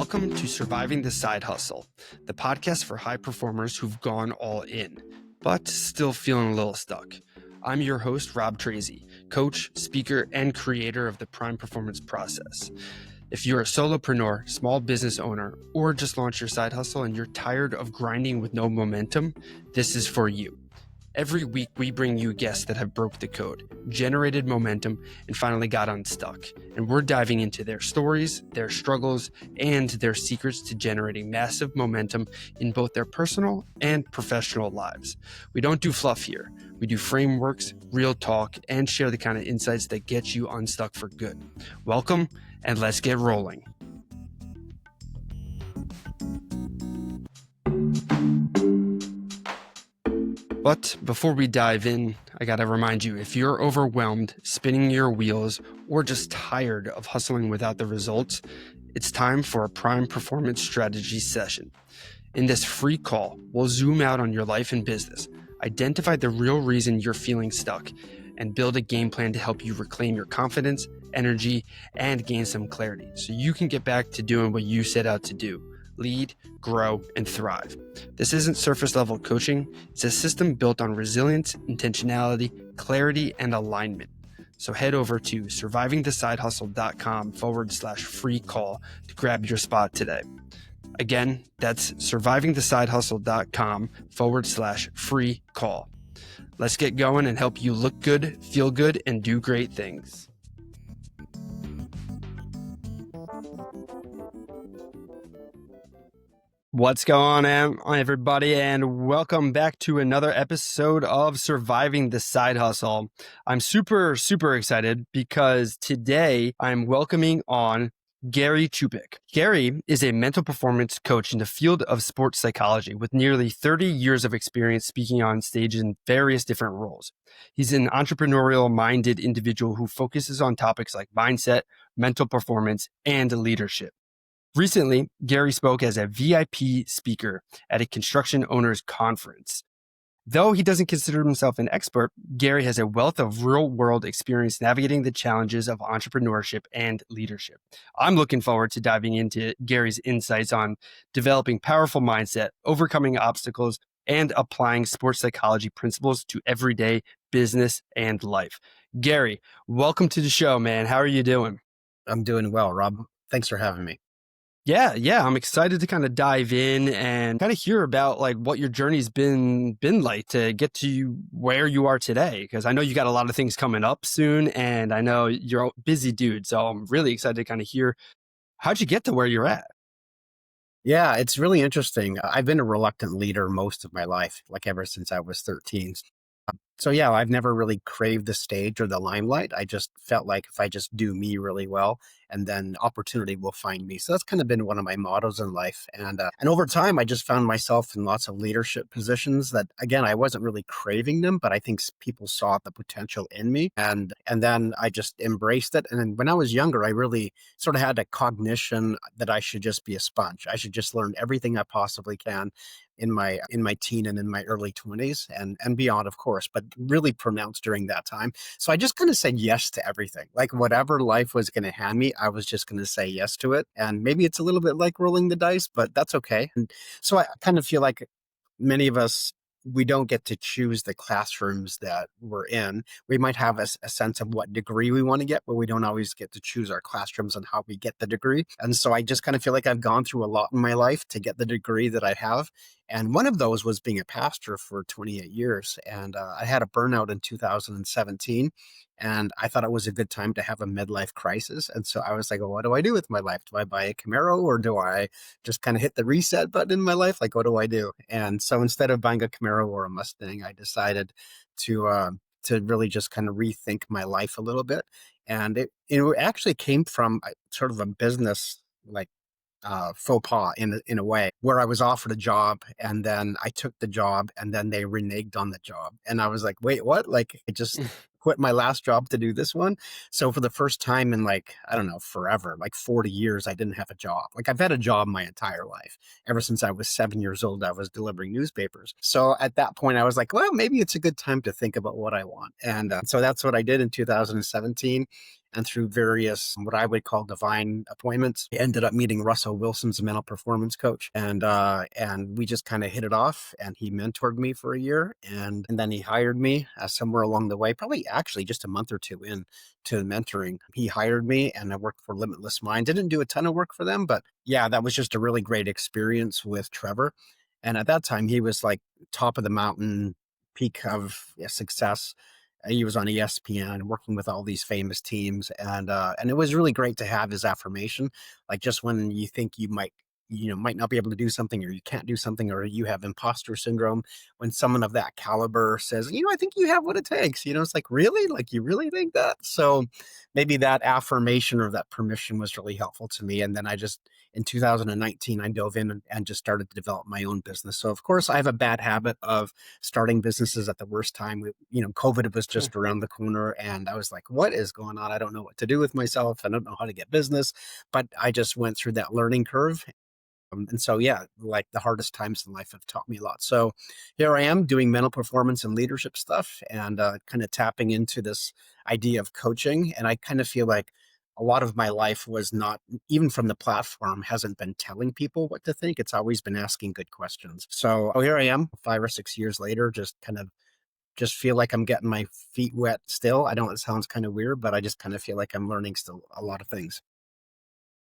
Welcome to Surviving the Side Hustle, the podcast for high performers who've gone all in, but still feeling a little stuck. I'm your host, Rob Tracy, coach, speaker, and creator of the Prime Performance Process. If you're a solopreneur, small business owner, or just launched your side hustle and you're tired of grinding with no momentum, this is for you. Every week, we bring you guests that have broke the code, generated momentum, and finally got unstuck. And we're diving into their stories, their struggles, and their secrets to generating massive momentum in both their personal and professional lives. We don't do fluff here. We do frameworks, real talk, and share the kind of insights that get you unstuck for good. Welcome, and let's get rolling. But before we dive in, I gotta remind you, if you're overwhelmed, spinning your wheels, or just tired of hustling without the results, it's time for a Prime Performance Strategy session. In this free call, we'll zoom out on your life and business, identify the real reason you're feeling stuck, and build a game plan to help you reclaim your confidence, energy, and gain some clarity so you can get back to doing what you set out to do. Lead, grow, and thrive. This isn't surface level coaching. It's a system built on resilience, intentionality, clarity, and alignment. So head over to survivingthesidehustle.com/free call to grab your spot today. Again, that's survivingthesidehustle.com/free call. Let's get going and help you look good, feel good, and do great things. What's going on, everybody, and welcome back to another episode of Surviving the Side Hustle. I'm super excited because today I'm welcoming on Gary Chupik. Gary is a mental performance coach in the field of sports psychology with nearly 30 years of experience speaking on stage in various different roles. He's an entrepreneurial-minded individual who focuses on topics like mindset, mental performance, and leadership. Recently, Gary spoke as a VIP speaker at a construction owners conference. Though he doesn't consider himself an expert, Gary has a wealth of real-world experience navigating the challenges of entrepreneurship and leadership. I'm looking forward to diving into Gary's insights on developing powerful mindset, overcoming obstacles, and applying sports psychology principles to everyday business and life. Gary, welcome to the show, man. How are you doing? I'm doing well, Rob. Thanks for having me. Yeah. I'm excited to kind of dive in and kind of hear about like what your journey's been like to get to where you are today. Because I know you got a lot of things coming up soon, and I know you're a busy dude. So I'm really excited to kind of hear, how'd you get to where you're at? Yeah, it's really interesting. I've been a reluctant leader most of my life, like ever since I was 13. So yeah, I've never really craved the stage or the limelight. I just felt like if I just do me really well, and then opportunity will find me. So that's kind of been one of my mottos in life. And over time, I just found myself in lots of leadership positions that, again, I wasn't really craving them, but I think people saw the potential in me. And then I just embraced it. And then when I was younger, I really sort of had a cognition that I should just be a sponge. I should just learn everything I possibly can in my teen and in my early 20s and beyond, of course, but really pronounced during that time. So I just kind of said yes to everything. Like whatever life was going to hand me, I was just going to say yes to it. And maybe it's a little bit like rolling the dice, but that's okay. And so I kind of feel like many of us, we don't get to choose the classrooms that we're in. We might have a sense of what degree we want to get, but we don't always get to choose our classrooms and how we get the degree. And so I just kind of feel like I've gone through a lot in my life to get the degree that I have. And one of those was being a pastor for 28 years. And I had a burnout in 2017. And I thought it was a good time to have a midlife crisis. And so I was like, well, what do I do with my life? Do I buy a Camaro, or do I just kind of hit the reset button in my life? Like, what do I do? And so instead of buying a Camaro or a Mustang, I decided to really just kind of rethink my life a little bit. And it actually came from sort of a business faux pas in a way, where I was offered a job and then I took the job and then they reneged on the job. And I was like, wait, what? Like I just quit my last job to do this one. So for the first time in forever, like 40 years, I didn't have a job. Like I've had a job my entire life. Ever since I was 7 years old, I was delivering newspapers. So at that point I was like, well, maybe it's a good time to think about what I want. And so that's what I did in 2017. And through various, what I would call divine appointments, I ended up meeting Russell Wilson's mental performance coach. And we just kind of hit it off. And he mentored me for a year. And then he hired me somewhere along the way, probably actually just a month or two in to mentoring. He hired me and I worked for Limitless Mind. Didn't do a ton of work for them, but yeah, that was just a really great experience with Trevor. And at that time, he was like top of the mountain, peak of success. He was on ESPN working with all these famous teams, and it was really great to have his affirmation. Like just when you think might not be able to do something, or you can't do something, or you have imposter syndrome, when someone of that caliber says, I think you have what it takes. It's like, really, like you really think that? So maybe that affirmation or that permission was really helpful to me. And then in 2019, I dove in and just started to develop my own business. So of course, I have a bad habit of starting businesses at the worst time. COVID was just around the corner, and I was like, what is going on? I don't know what to do with myself. I don't know how to get business, but I just went through that learning curve. And so, yeah, like the hardest times in life have taught me a lot. So here I am doing mental performance and leadership stuff, and kind of tapping into this idea of coaching. And I kind of feel like a lot of my life was not, even from the platform, hasn't been telling people what to think. It's always been asking good questions. So here I am 5 or 6 years later, just feel like I'm getting my feet wet still. I know it sounds kind of weird, but I just kind of feel like I'm learning still a lot of things.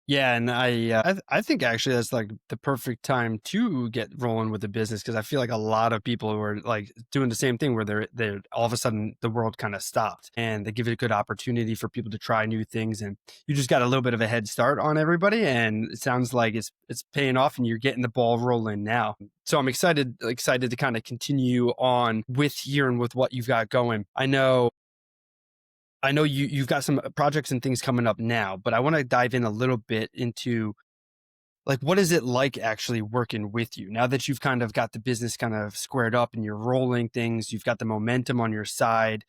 Yeah, and I think actually that's like the perfect time to get rolling with the business, because I feel like a lot of people were like doing the same thing where they're all of a sudden the world kind of stopped, and they give it a good opportunity for people to try new things, and you just got a little bit of a head start on everybody, and it sounds like it's paying off and you're getting the ball rolling now. So I'm excited to kind of continue on with here and with what you've got going. I know you've got some projects and things coming up now, but I want to dive in a little bit into like, what is it like actually working with you now that you've kind of got the business kind of squared up and you're rolling things, you've got the momentum on your side.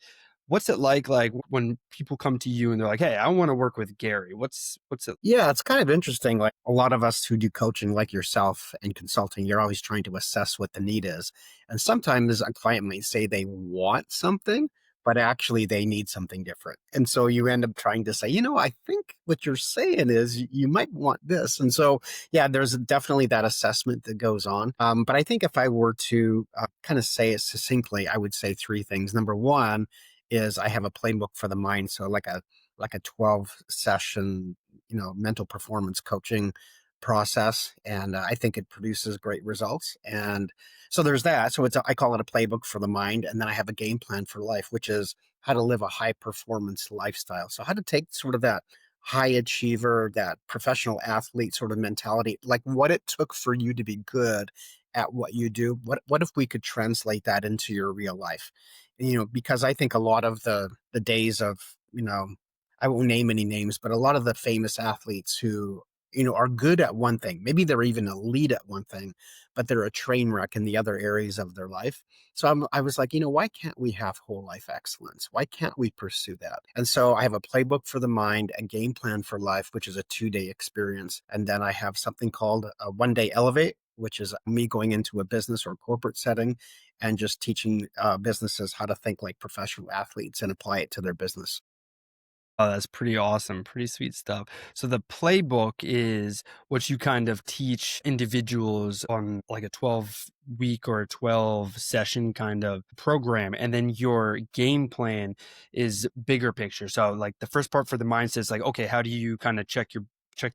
What's it like when people come to you and they're like, "Hey, I want to work with Gary." What's it? Yeah, it's kind of interesting. Like a lot of us who do coaching, like yourself and consulting, you're always trying to assess what the need is. And sometimes a client might say they want something, but actually they need something different. And so you end up trying to say, I think what you're saying is you might want this. And so, yeah, there's definitely that assessment that goes on. But I think if I were to kind of say it succinctly, I would say three things. Number one is I have a playbook for the mind. So like a 12 session, mental performance coaching process. And I think it produces great results. And so there's that. So I call it a playbook for the mind. And then I have a game plan for life, which is how to live a high performance lifestyle. So how to take sort of that high achiever, that professional athlete sort of mentality, like what it took for you to be good at what you do. What if we could translate that into your real life? Because I think a lot of the days of, I won't name any names, but a lot of the famous athletes who, are good at one thing, maybe they're even elite at one thing, but they're a train wreck in the other areas of their life. So I was like, why can't we have whole life excellence? Why can't we pursue that? And so I have a playbook for the mind, a game plan for life, which is a 2-day experience. And then I have something called a 1-day elevate, which is me going into a business or corporate setting and just teaching businesses how to think like professional athletes and apply it to their business. Oh, that's pretty awesome. Pretty sweet stuff. So the playbook is what you kind of teach individuals on like a 12-week or a 12 session kind of program. And then your game plan is bigger picture. So like the first part for the mindset is like, okay, how do you kind of check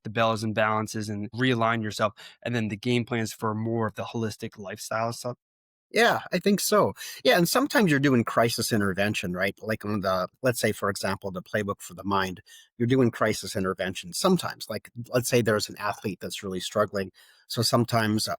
the bells and balances and realign yourself? And then the game plans for more of the holistic lifestyle stuff. Yeah, I think so. Yeah, and sometimes you're doing crisis intervention, right? Like let's say, for example, the playbook for the mind, you're doing crisis intervention. Sometimes, like, let's say there's an athlete that's really struggling. So sometimes, a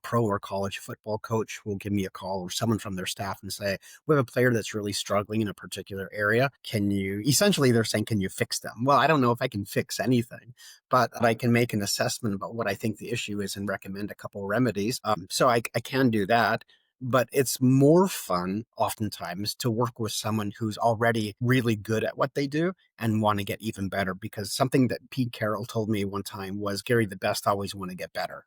pro or college football coach will give me a call or someone from their staff and say, we have a player that's really struggling in a particular area. Essentially, they're saying, can you fix them? Well, I don't know if I can fix anything, but I can make an assessment about what I think the issue is and recommend a couple remedies. So I can do that. But it's more fun oftentimes to work with someone who's already really good at what they do and want to get even better. Because something that Pete Carroll told me one time was, Gary, the best always want to get better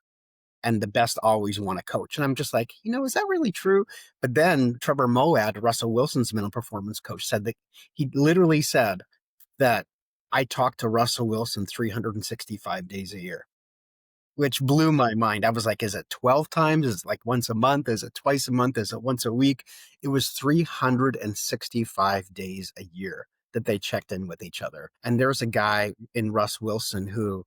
and the best always want to coach. And I'm just like, is that really true? But then Trevor Moawad, Russell Wilson's mental performance coach, said that he literally said that I talked to Russell Wilson 365 days a year, which blew my mind. I was like, is it 12 times? Is it like once a month? Is it twice a month? Is it once a week? It was 365 days a year that they checked in with each other. And there's a guy in Russ Wilson who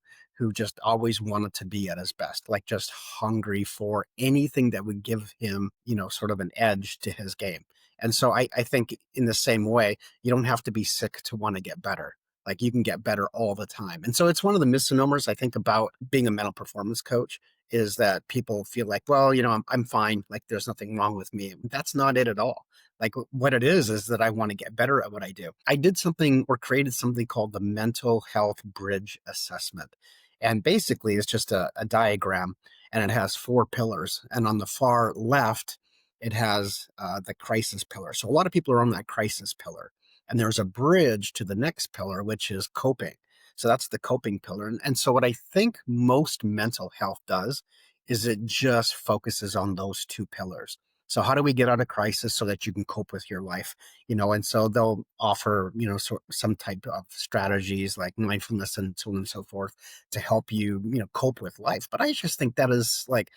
just always wanted to be at his best, like just hungry for anything that would give him, sort of an edge to his game. And so I think in the same way, you don't have to be sick to want to get better. Like you can get better all the time. And so it's one of the misnomers I think about being a mental performance coach is that people feel like, well, I'm fine. Like there's nothing wrong with me. That's not it at all. Like what it is that I want to get better at what I do. I did something or created something called the mental health bridge assessment. And basically it's just a diagram and it has 4 pillars. And on the far left, it has the crisis pillar. So a lot of people are on that crisis pillar. And there's a bridge to the next pillar, which is coping. So that's the coping pillar. And so what I think most mental health does is it just focuses on those 2 pillars. So how do we get out of crisis so that you can cope with your life? And so they'll offer, some type of strategies like mindfulness and so on and so forth to help you, cope with life. But I just think that is like,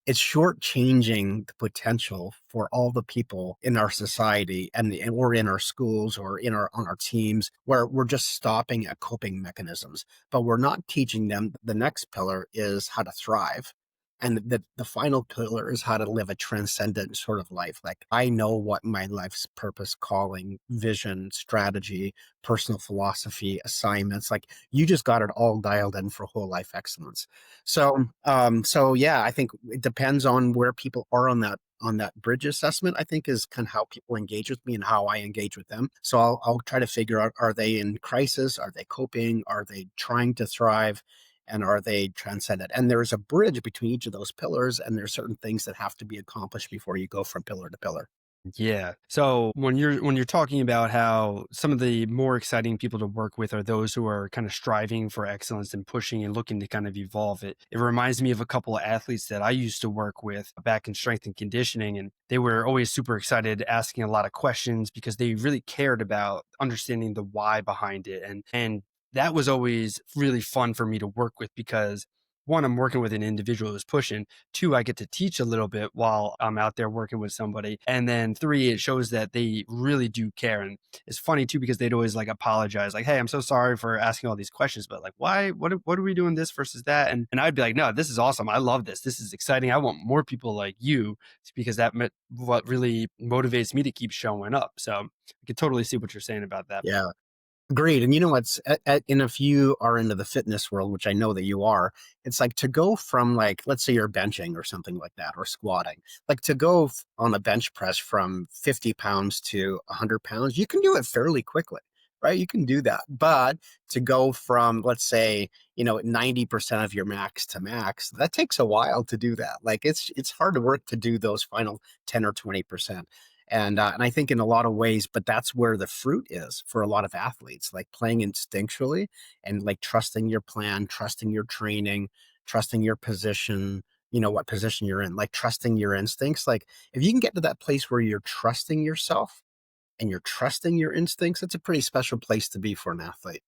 it's shortchanging the potential for all the people in our society or in our schools or on our teams where we're just stopping at coping mechanisms, but we're not teaching them the next pillar is how to thrive. And the final pillar is how to live a transcendent sort of life. Like I know what my life's purpose, calling, vision, strategy, personal philosophy, assignments, like you just got it all dialed in for whole life excellence. So yeah, I think it depends on where people are on that bridge assessment. I think is kind of how people engage with me and how I engage with them. So I'll try to figure out: are they in crisis? Are they coping? Are they trying to thrive? And are they transcendent? And there's a bridge between each of those pillars, and there's certain things that have to be accomplished before you go from pillar to pillar. Yeah. So when you're talking about how some of the more exciting people to work with are those who are kind of striving for excellence and pushing and looking to kind of evolve it reminds me of a couple of athletes that I used to work with back in strength and conditioning, and they were always super excited, asking a lot of questions because they really cared about understanding the why behind it, and that was always really fun for me to work with because one, I'm working with an individual who's pushing. Two, I get to teach a little bit while I'm out there working with somebody. And then three, it shows that they really do care. And it's funny too, because they'd always like apologize, like, hey, I'm so sorry for asking all these questions, but like, why, what are we doing this versus that? And I'd be like, no, this is awesome. I love this. This is exciting. I want more people like you because what really motivates me to keep showing up. So I can totally see what you're saying about that. Yeah. Agreed. And what's and if you are into the fitness world, which I know that you are, it's like to go from like, let's say you're benching or something like that, or squatting, like to go on a bench press from 50 pounds to 100 pounds, you can do it fairly quickly, right? You can do that. But to go from, let's say, 90% of your max to max, that takes a while to do that. Like it's hard work to do those final 10 or 20%. And I think in a lot of ways, but that's where the fruit is for a lot of athletes, like playing instinctually and like trusting your plan, trusting your training, trusting your position, what position you're in, like trusting your instincts. Like if you can get to that place where you're trusting yourself and you're trusting your instincts, it's a pretty special place to be for an athlete.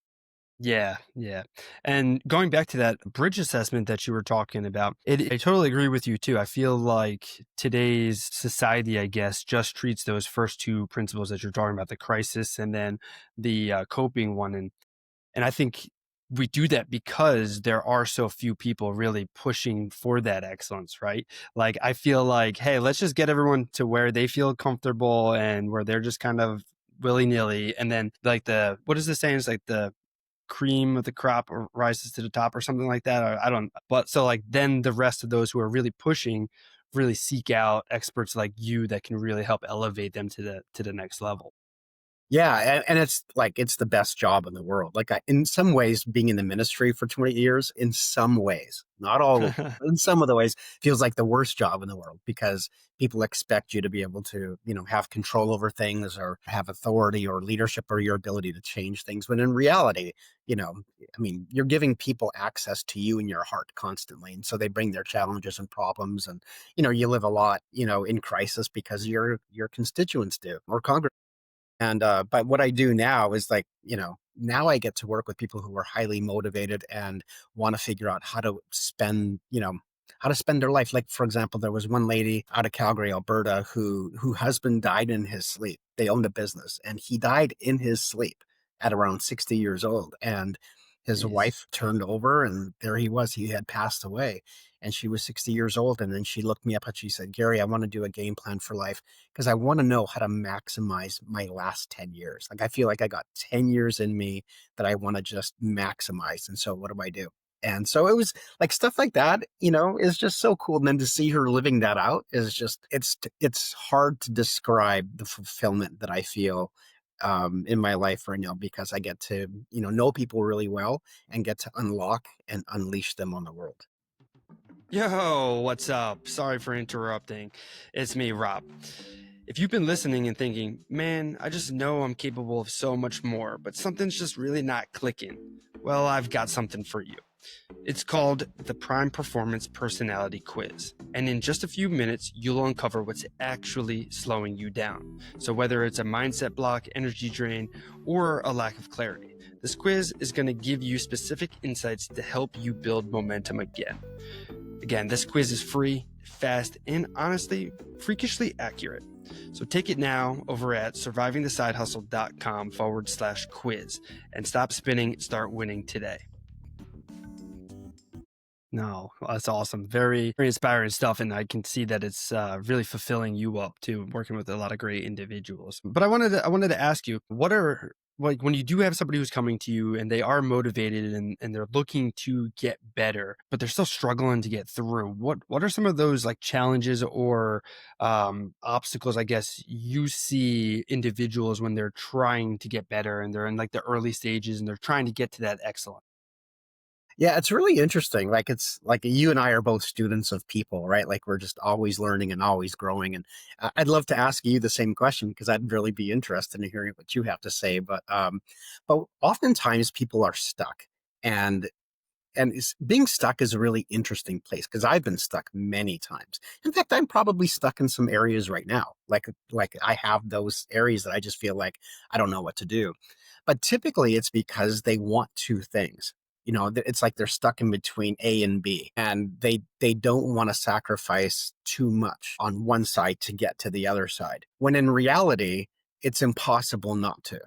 Yeah, yeah. And going back to that bridge assessment that you were talking about, I totally agree with you too. I feel like today's society, I guess, just treats those first two principles that you're talking about, the crisis and then the coping one. And I think we do that because there are so few people really pushing for that excellence, right? Like, I feel like, hey, let's just get everyone to where they feel comfortable and where they're just kind of willy nilly. And then, like, what is the saying? It's like the cream of the crop or rises to the top or something like that. Or I don't, but so like then the rest of those who are really pushing really seek out experts like you that can really help elevate them to the next level. Yeah, and it's like it's the best job in the world. Like in some ways, being in the ministry for 20 years, in some ways, not all of them, but in some of the ways, feels like the worst job in the world because people expect you to be able to, have control over things or have authority or leadership or your ability to change things. When in reality, you're giving people access to you and your heart constantly, and so they bring their challenges and problems, and you live a lot, in crisis because your constituents do or Congress. And but what I do now is like, now I get to work with people who are highly motivated and want to figure out how to spend, how to spend their life. Like, for example, there was one lady out of Calgary, Alberta, who husband died in his sleep. They owned a business, and he died in his sleep at around 60 years old. And his Jeez. wife turned over, and there he was. He had passed away, and she was 60 years old. And then she looked me up and she said, "Gary, I want to do a game plan for life because I want to know how to maximize my last 10 years. Like, I feel like I got 10 years in me that I want to just maximize. And so what do I do?" And so it was like stuff like that, is just so cool. And then to see her living that out is just, it's hard to describe the fulfillment that I feel in my life right now, because I get to, know people really well and get to unlock and unleash them on the world. Yo, what's up? Sorry for interrupting. It's me, Rob. If you've been listening and thinking, man, I just know I'm capable of so much more, but something's just really not clicking, well, I've got something for you. It's called the Prime Performance Personality Quiz. And in just a few minutes, you'll uncover what's actually slowing you down. So whether it's a mindset block, energy drain, or a lack of clarity, this quiz is going to give you specific insights to help you build momentum again. Again, this quiz is free, fast, and honestly, freakishly accurate. So take it now over at survivingthesidehustle.com/quiz and stop spinning, start winning today. No, that's awesome. Very, very inspiring stuff. And I can see that it's really fulfilling you up too, working with a lot of great individuals. But I wanted to ask you, what are, like, when you do have somebody who's coming to you and they are motivated and they're looking to get better, but they're still struggling to get through, what are some of those like challenges or obstacles, I guess, you see individuals when they're trying to get better and they're in like the early stages and they're trying to get to that excellence? Yeah, it's really interesting. Like, it's like you and I are both students of people, right? Like, we're just always learning and always growing. And I'd love to ask you the same question because I'd really be interested in hearing what you have to say. But oftentimes people are stuck, and being stuck is a really interesting place because I've been stuck many times. In fact, I'm probably stuck in some areas right now. Like I have those areas that I just feel like I don't know what to do. But typically it's because they want two things. It's like they're stuck in between A and B, and they don't want to sacrifice too much on one side to get to the other side. When in reality, it's impossible not to.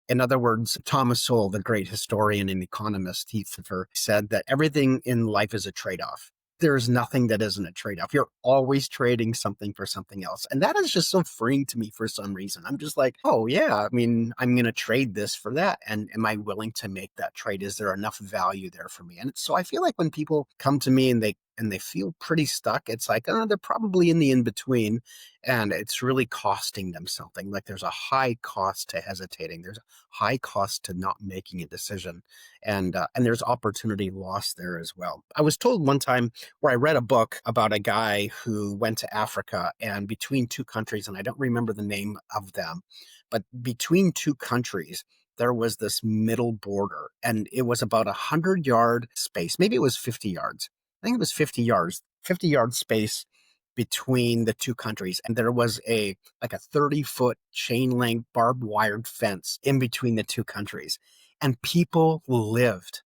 In other words, Thomas Sowell, the great historian and economist, he said that everything in life is a trade off. There is nothing that isn't a trade off. You're always trading something for something else. And that is just so freeing to me for some reason. I'm just like, oh, yeah, I mean, I'm going to trade this for that. And am I willing to make that trade? Is there enough value there for me? And so I feel like when people come to me and they feel pretty stuck, it's like, oh, they're probably in the in between, and it's really costing them something. Like, there's a high cost to hesitating. There's a high cost to not making a decision, and there's opportunity lost there as well. I was told one time where I read a book about a guy who went to Africa, and between two countries, and I don't remember the name of them, but between two countries, there was this middle border, and it was about 100-yard space. Maybe it was 50 yards. I think it was 50 yards, 50-yard space between the two countries. And there was like a 30-foot chain link barbed wired fence in between the two countries. And people lived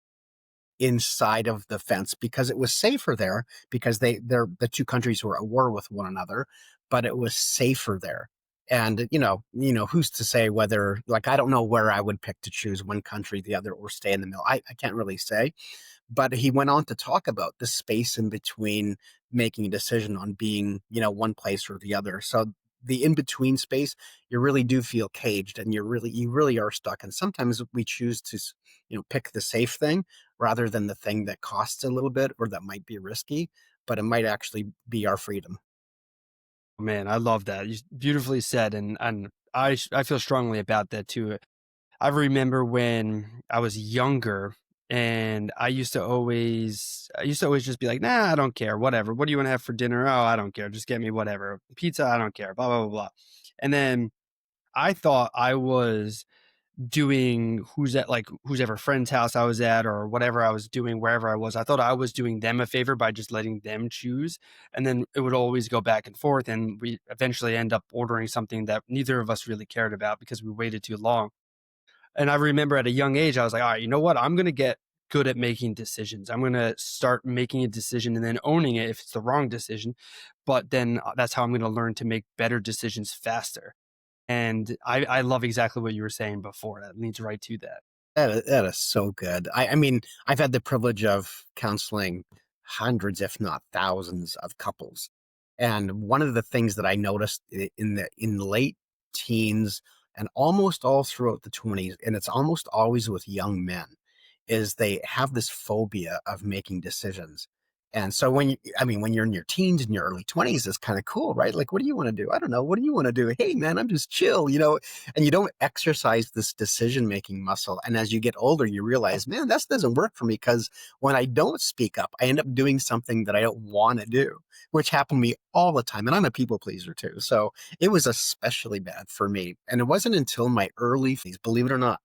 inside of the fence because it was safer there, because the two countries were at war with one another, but it was safer there. And who's to say whether, like, I don't know where I would pick to choose one country, the other, or stay in the middle. I can't really say. But he went on to talk about the space in between making a decision on being, one place or the other. So the in between space, you really do feel caged, and you really are stuck. And sometimes we choose to, pick the safe thing rather than the thing that costs a little bit or that might be risky, but it might actually be our freedom. Man, I love that. You beautifully said, and I feel strongly about that too. I remember when I was younger and I used to always just be like, "Nah, I don't care. Whatever. What do you want to have for dinner? Oh, I don't care. Just get me whatever. Pizza, I don't care. Blah blah blah blah." And then I thought I was doing whose ever friend's house I was at or whatever I was doing wherever I was. I thought I was doing them a favor by just letting them choose. And then it would always go back and forth. And we eventually end up ordering something that neither of us really cared about because we waited too long. And I remember at a young age, I was like, all right, you know what? I'm going to get good at making decisions. I'm going to start making a decision and then owning it if it's the wrong decision. But then that's how I'm going to learn to make better decisions faster. And I love exactly what you were saying before. That leads right to that. That is so good. I mean, I've had the privilege of counseling hundreds, if not thousands, of couples. And one of the things that I noticed in late teens and almost all throughout the 20s, and it's almost always with young men, is they have this phobia of making decisions. And so when you're in your teens and your early 20s, it's kind of cool, right? Like, what do you want to do? I don't know. What do you want to do? Hey, man, I'm just chill, and you don't exercise this decision making muscle. And as you get older, you realize, man, that doesn't work for me because when I don't speak up, I end up doing something that I don't want to do, which happened to me all the time. And I'm a people pleaser too. So it was especially bad for me. And it wasn't until my early 40s, believe it or not,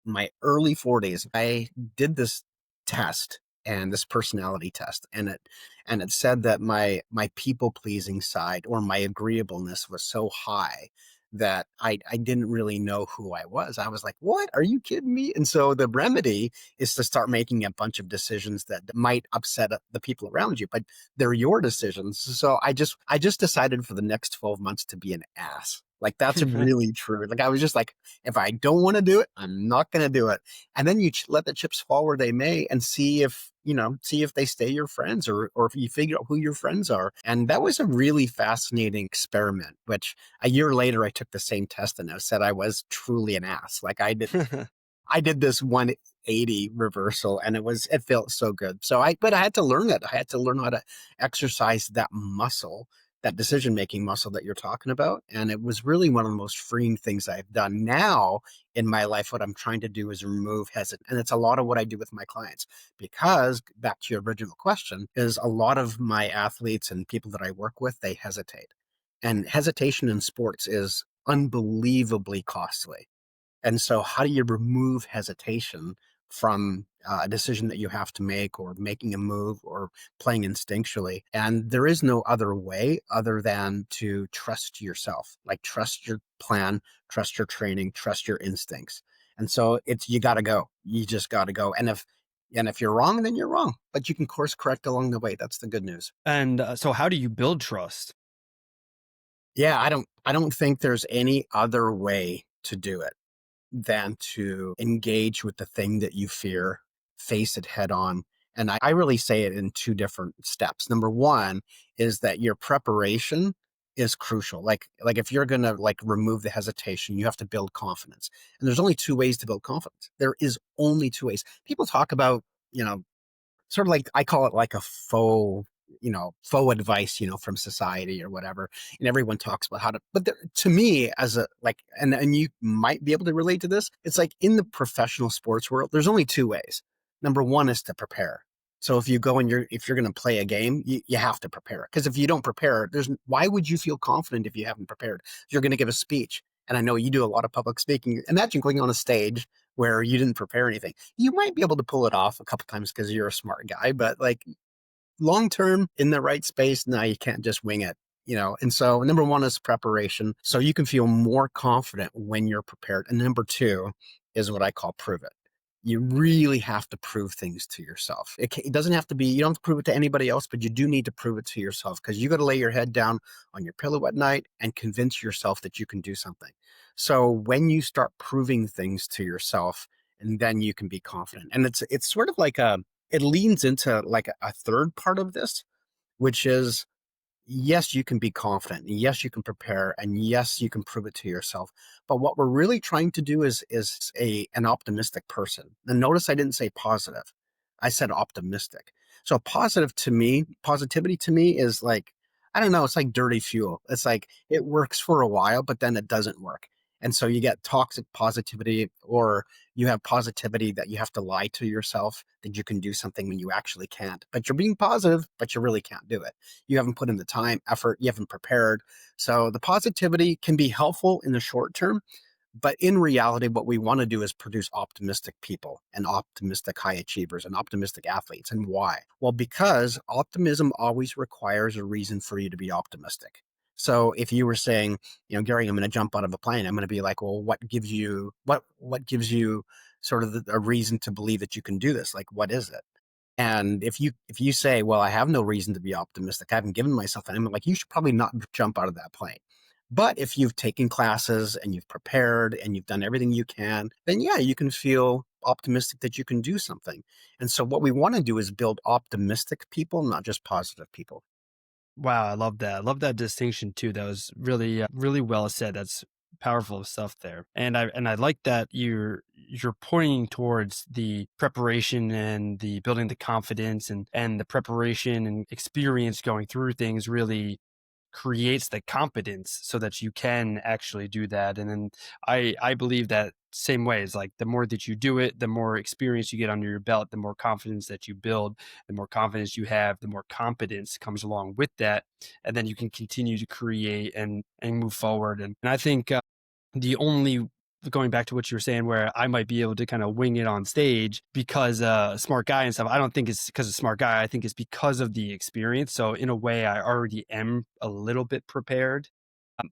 my early 40s, I did this test and this personality test, and it said that my people pleasing side or my agreeableness was so high that I didn't really know who I was. I was like, "What? Are you kidding me?" And so the remedy is to start making a bunch of decisions that might upset the people around you, but they're your decisions. So I just decided for the next 12 months to be an ass. Like that's really true. Like I was just like, if I don't want to do it, I'm not going to do it. And then you let the chips fall where they may and see if they stay your friends or if you figure out who your friends are. And that was a really fascinating experiment, which a year later I took the same test and I said I was truly an ass. Like I did this 180 reversal and it felt so good. But I had to learn that. I had to learn how to exercise that muscle, that decision making muscle that you're talking about. And it was really one of the most freeing things I've done. Now in my life, what I'm trying to do is remove hesitation. And it's a lot of what I do with my clients because back to your original question is a lot of my athletes and people that I work with, they hesitate. And hesitation in sports is unbelievably costly. And so, how do you remove hesitation from a decision that you have to make, or making a move, or playing instinctually? And there is no other way other than to trust yourself, like trust your plan, trust your training, trust your instincts. And so, you got to go. You just got to go. And if you're wrong, then you're wrong. But you can course correct along the way. That's the good news. And so, how do you build trust? Yeah, I don't think there's any other way to do it than to engage with the thing that you fear, face it head on. And I really say it in two different steps. Number one is that your preparation is crucial. Like if you're gonna like remove the hesitation, you have to build confidence. And there's only two ways to build confidence. There is only two ways. People talk about, you know, sort of like I call it like a faux advice, from society or whatever. And everyone talks about how to, but to me, as a like, and you might be able to relate to this. It's like in the professional sports world, there's only two ways. Number one is to prepare. So if you go and if you're going to play a game, you have to prepare. Because if you don't prepare, why would you feel confident if you haven't prepared? You're going to give a speech. And I know you do a lot of public speaking. Imagine going on a stage where you didn't prepare anything. You might be able to pull it off a couple times because you're a smart guy, but like long term in the right space, now you can't just wing it. And so number one is preparation. So you can feel more confident when you're prepared. And number two is what I call prove it. You really have to prove things to yourself. It doesn't have to be, you don't have to prove it to anybody else, but you do need to prove it to yourself because you got to lay your head down on your pillow at night and convince yourself that you can do something. So when you start proving things to yourself, and then you can be confident. And it's sort of like it leans into like a third part of this, which is yes, you can be confident. Yes, you can prepare, and yes, you can prove it to yourself. But what we're really trying to do is an optimistic person. And notice I didn't say positive. I said optimistic. So positivity to me is like, I don't know, it's like dirty fuel. It's like it works for a while, but then it doesn't work. And so you get toxic positivity, or you have positivity that you have to lie to yourself that you can do something when you actually can't. But you're being positive, but you really can't do it. You haven't put in the time, effort, you haven't prepared. So the positivity can be helpful in the short term, but in reality, what we want to do is produce optimistic people and optimistic high achievers and optimistic athletes. And why? Well, because optimism always requires a reason for you to be optimistic. So if you were saying, Gary, I'm going to jump out of a plane, I'm going to be like, well, what gives you sort of a reason to believe that you can do this? Like, what is it? And if you say, well, I have no reason to be optimistic, I haven't given myself that, I'm like, you should probably not jump out of that plane. But if you've taken classes and you've prepared and you've done everything you can, then yeah, you can feel optimistic that you can do something. And so what we want to do is build optimistic people, not just positive people. Wow, I love that. I love that distinction too. That was really, really well said. That's powerful stuff there. And I like that you're pointing towards the preparation and the building the confidence and the preparation and experience going through things really creates the competence so that you can actually do that. And then I believe that same way is like the more that you do it, the more experience you get under your belt, the more confidence that you build, the more confidence you have, the more competence comes along with that. And then you can continue to create and move forward. And I think the only going back to what you were saying, where I might be able to kind of wing it on stage because smart guy and stuff. I don't think it's because of smart guy. I think it's because of the experience. So in a way, I already am a little bit prepared.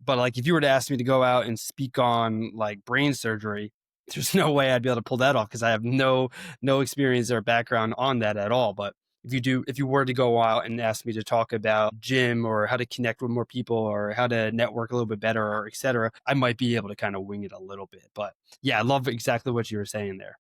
But like if you were to ask me to go out and speak on like brain surgery, there's no way I'd be able to pull that off because I have no experience or background on that at all. But if you were to go out and ask me to talk about gym or how to connect with more people or how to network a little bit better or et cetera, I might be able to kind of wing it a little bit. But yeah, I love exactly what you were saying there.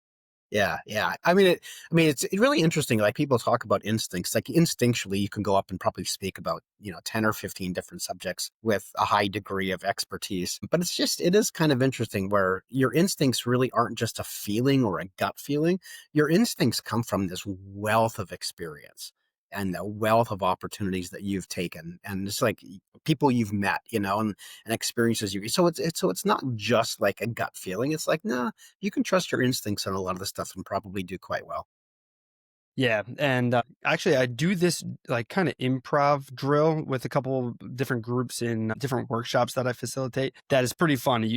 Yeah, yeah. It's really interesting. Like people talk about instincts. Like instinctually, you can go up and probably speak about 10 or 15 different subjects with a high degree of expertise. But it is kind of interesting where your instincts really aren't just a feeling or a gut feeling. Your instincts come from this wealth of experience and the wealth of opportunities that you've taken, and it's like people you've met, and experiences you. So it's not just like a gut feeling. It's like, no, you can trust your instincts on a lot of the stuff and probably do quite well. Yeah, and actually, I do this like kind of improv drill with a couple different groups in different workshops that I facilitate. That is pretty fun.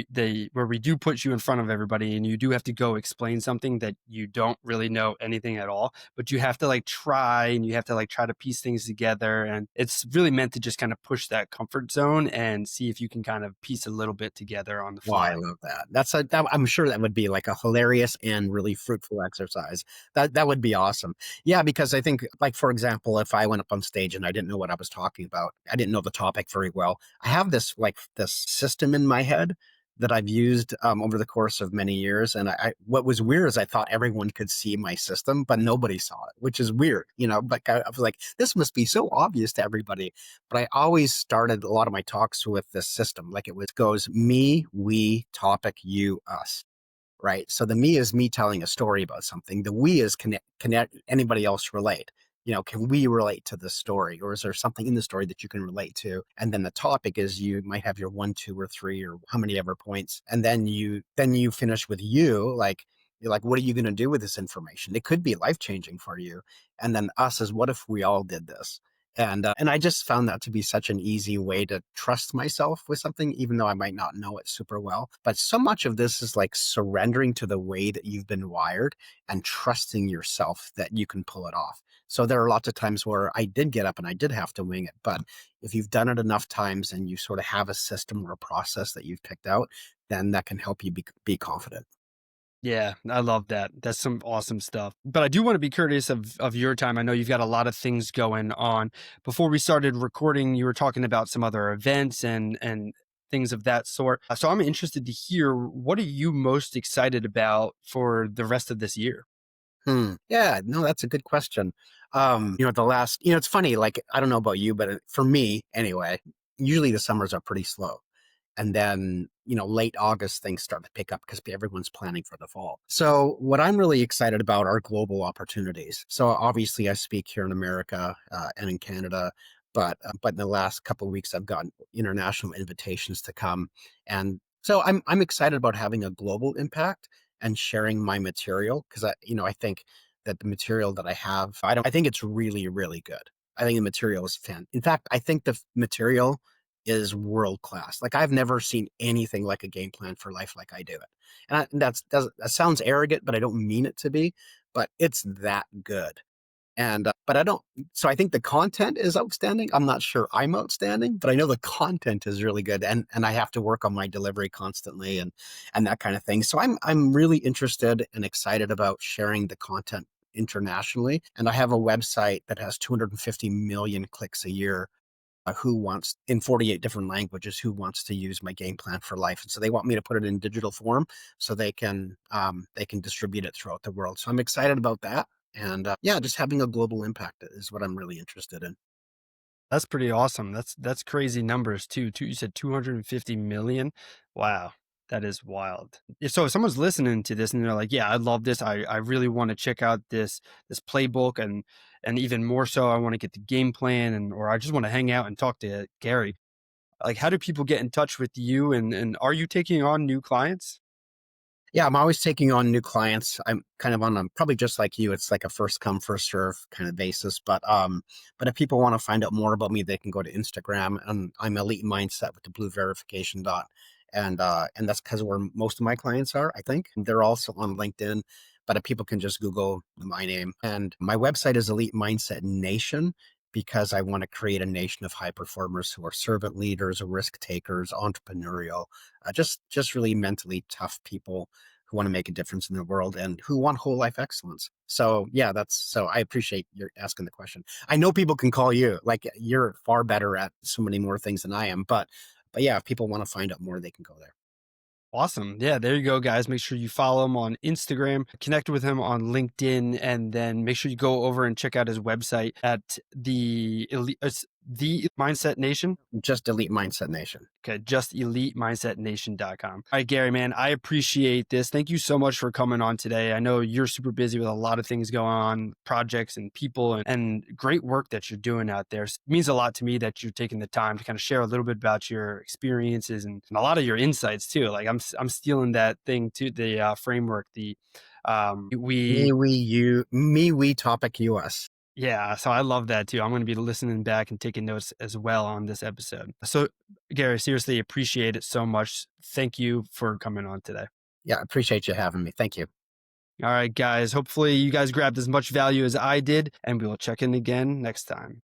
Where we do put you in front of everybody, and you do have to go explain something that you don't really know anything at all, but you have to like try, and you have to like try to piece things together, and it's really meant to just kind of push that comfort zone and see if you can kind of piece a little bit together on the Wow, I fly. love that. I'm sure that would be like a hilarious and really fruitful exercise. That would be awesome. Yeah, because I think, like for example, if I went up on stage and I didn't know what I was talking about, I didn't know the topic very well. I have this system in my head that I've used over the course of many years. And what was weird is I thought everyone could see my system, but nobody saw it, which is weird, But I was like, this must be so obvious to everybody. But I always started a lot of my talks with this system. Like goes me, we, topic, you, us. Right. So the me is me telling a story about something. The we is connect anybody else relate. Can we relate to this story, or is there something in the story that you can relate to? And then the topic is you might have your one, two, or three, or how many ever points, and then you finish with you, like you're like, what are you going to do with this information? It could be life changing for you. And then us is, what if we all did this? And I just found that to be such an easy way to trust myself with something, even though I might not know it super well. But so much of this is like surrendering to the way that you've been wired and trusting yourself that you can pull it off. So there are lots of times where I did get up and I did have to wing it. But if you've done it enough times and you sort of have a system or a process that you've picked out, then that can help you be confident. Yeah, I love that. That's some awesome stuff. But I do want to be curious of your time. I know you've got a lot of things going on. Before we started recording, you were talking about some other events and things of that sort. So I'm interested to hear, what are you most excited about for the rest of this year? Yeah, no, that's a good question. It's funny, like, I don't know about you, but for me anyway, usually the summers are pretty slow. And then, late August, things start to pick up because everyone's planning for the fall. So, what I'm really excited about are global opportunities. So, obviously, I speak here in America and in Canada, but in the last couple of weeks, I've gotten international invitations to come, and so I'm excited about having a global impact and sharing my material because I think that the material that I have, I think it's really really good. I think the material is fan. In fact, I think the material is world class. Like I've never seen anything like a game plan for life like I do it. And that sounds arrogant, but I don't mean it to be. But it's that good. But I think the content is outstanding. I'm not sure I'm outstanding, but I know the content is really good. And I have to work on my delivery constantly and that kind of thing. So I'm really interested and excited about sharing the content internationally. And I have a website that has 250 million clicks a year who wants in 48 different languages who wants to use my game plan for life. And so they want me to put it in digital form so they can distribute it throughout the world. So I'm excited about that. And yeah, just having a global impact is what I'm really interested in. That's pretty awesome. That's crazy numbers too. You said 250 million. Wow. That is wild. So if someone's listening to this and they're like, yeah, I love this. I really want to check out this playbook and even more so, I want to get the game plan or I just want to hang out and talk to Gary. Like, how do people get in touch with you and are you taking on new clients? Yeah, I'm always taking on new clients. I'm kind of on a probably just like you. It's like a first come, first serve kind of basis. But if people want to find out more about me, they can go to Instagram, and I'm Elite Mindset with the blue verification dot, and that's because where most of my clients are. I think they're also on LinkedIn, but if people can just Google my name, and my website is Elite Mindset Nation because I want to create a nation of high performers who are servant leaders, risk takers, entrepreneurial, just really mentally tough people who want to make a difference in the world and who want whole life excellence. So yeah, so I appreciate your asking the question. I know people can call you, like you're far better at so many more things than I am, but yeah, if people want to find out more, they can go there. Awesome. Yeah, there you go, guys. Make sure you follow him on Instagram, connect with him on LinkedIn, and then make sure you go over and check out his website at the Mindset Nation. Just Elite Mindset Nation. Okay, just elitemindsetnation.com. All right, Gary, man, I appreciate this. Thank you so much for coming on today. I know you're super busy with a lot of things going on, projects and people, and great work that you're doing out there. It means a lot to me that you're taking the time to kind of share a little bit about your experiences and a lot of your insights too. Like I'm stealing that thing too, the framework, Me, we, you, me, we, topic, us. yeah, so I love that too. I'm going to be listening back and taking notes as well on this episode. So, Gary, seriously appreciate it so much. Thank you for coming on today. Yeah, I appreciate you having me. Thank you. All right, guys. Hopefully, you guys grabbed as much value as I did, and we will check in again next time.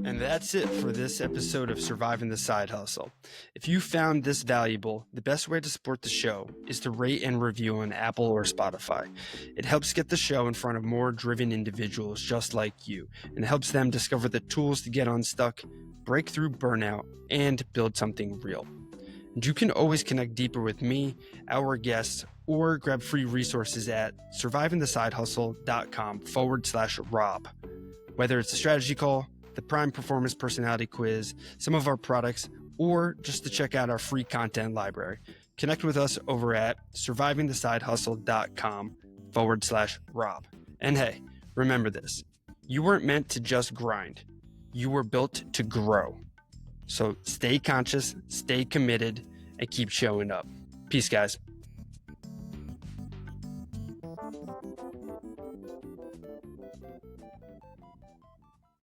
And that's it for this episode of Surviving the Side Hustle. If you found this valuable, the best way to support the show is to rate and review on Apple or Spotify. It helps get the show in front of more driven individuals just like you, and helps them discover the tools to get unstuck, break through burnout, and build something real. And you can always connect deeper with me, our guests, or grab free resources at survivingthesidehustle.com/Rob. Whether it's a strategy call, the Prime Performance Personality Quiz, some of our products, or just to check out our free content library. Connect with us over at survivingthesidehustle.com/Rob. And hey, remember this, you weren't meant to just grind. You were built to grow. So stay conscious, stay committed, and keep showing up. Peace, guys.